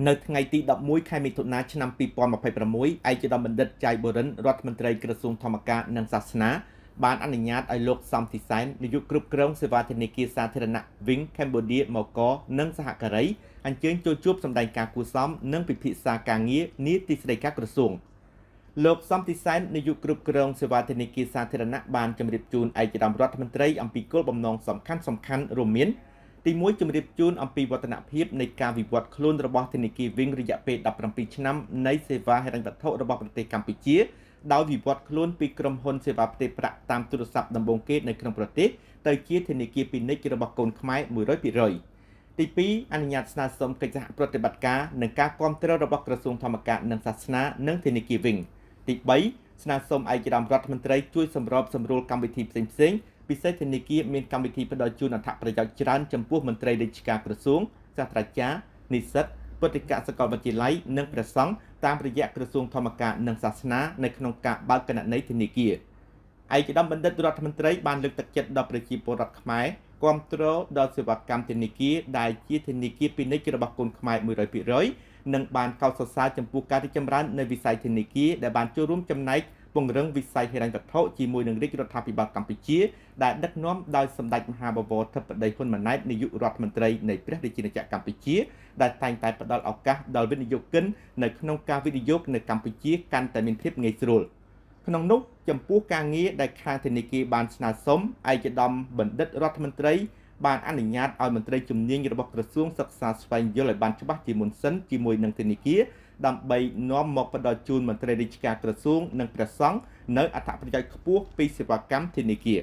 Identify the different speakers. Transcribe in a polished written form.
Speaker 1: នៅថ្ងៃទី11ខែមិថុនាឆ្នាំ2026ឯកឧត្តមបណ្ឌិតចៃបូរិនរដ្ឋមន្ត្រីក្រសួងធម្មការនិងសាសនាបានអនុញ្ញាតឲ្យលោកសំធីសែននាយកគ្រប់គ្រងសេវាធនាគារសាធារណៈ Wing Cambodia មកកនិងសហការីអញ្ជើញចូលជួបសម្ដែងការគួរសមនិងពិភាក្សាការងារនាទីស្តីការក្រសួងលោកសំធីសែននាយកគ្រប់គ្រងសេវាធនាគារសាធារណៈបានជម្រាបជូនឯកឧត្តមរដ្ឋមន្ត្រីអំពីគោលបំណងសំខាន់រួមមានទី1ជំរាបជូនអំពីវឌ្ឍនភាពនៃការវិវត្តខ្លួនរបស់ធនាគារ Wing រយៈពេល17ឆ្នាំនៃសេវាហិរញ្ញវត្ថុរបស់ប្រទេសកម្ពុជាដោយវិវត្តខ្លួនពីក្រុមហ៊ុនសេវាផ្ទេរប្រាក់តាមទូរស័ព្ទដំបូងគេនៅក្នុងប្រទេសទៅជាធនាគារពាណិជ្ជរបស់កូនខ្មែរ 100%ទី2អនុញ្ញាតស្នើសុំកិច្ចសហប្រតិបត្តិការនិងការគាំទ្ររបស់ក្រសួងធម្មការនិងសាសនានិងធនាគារ Wing ទី3ស្នើសុំឯកឧត្តមរដ្ឋមន្ត្រីជួយសម្របសម្រួលកម្មវិធីផ្សេងៗពិសេសធនាគារមានកម្មវិធីផ្ដល់ជូនអត្ថប្រយោជន៍ច្រើនចំពោះមន្ត្រីរាជការក្រសួងសាស្ត្រាចារ្យនិស្សិតពុទ្ធិកសាកលវិទ្យាល័យនិងព្រះសង្ឃតាមរយៈក្រសួងធម្មការនិងសាសនានៅក្នុងការបើកគណនីធនាគារឯកឧត្តមបណ្ឌិតរដ្ឋមន្ត្រីបានលើកទឹកចិត្តដល់ប្រជាពលរដ្ឋខ្មែរគាំទ្រដល់សេវាកម្មធនាគារដែលជាធនាគារពាណិជ្ជរបស់កូនខ្មែរ 100% និងបានកោតសរសើរចំពោះការរីកចម្រើននៃវិស័យធនាគារដែលបានចូលរួមចំណែកពង្រឹងវិស័យហិរញ្ញវត្ថុជាមួយនឹងរាជរដ្ឋាភិបាលកម្ពុជាដែលដឹកនាំដោយសម្ដេចមហាបវរធិបតីហ៊ុនម៉ាណែតនាយករដ្ឋមន្ត្រីនៃព្រះរាជាណាចក្រកម្ពុជាដែលតែងតែផ្ដល់ឱកាសដល់វិនិយោគិននៅក្នុងការវិនិយោគនៅកម្ពុជាកាន់តែមានភាពងាយស្រួលក្នុងនោះចំពោះការងារដែលខាងធនាគារបានស្នើសុំឯកឧត្តមបណ្ឌិតរដ្ឋមន្ត្រីបានអនុញ្ញាតឲ្យមន្ត្រីជំនាញរបស់ក្រសួងសិក្សាស្វែងយល់ឲ្យបានច្បាស់ជាមុនសិនជាមួយនឹងធនាគារដើម្បីនាំមកផ្ដល់ជូនមន្ត្រីរាជការក្រសួងនិងព្រះសង្ឃនៅអត្ថប្រយោជន៍ខ្ពស់ពីសេវាកម្មធនាគារ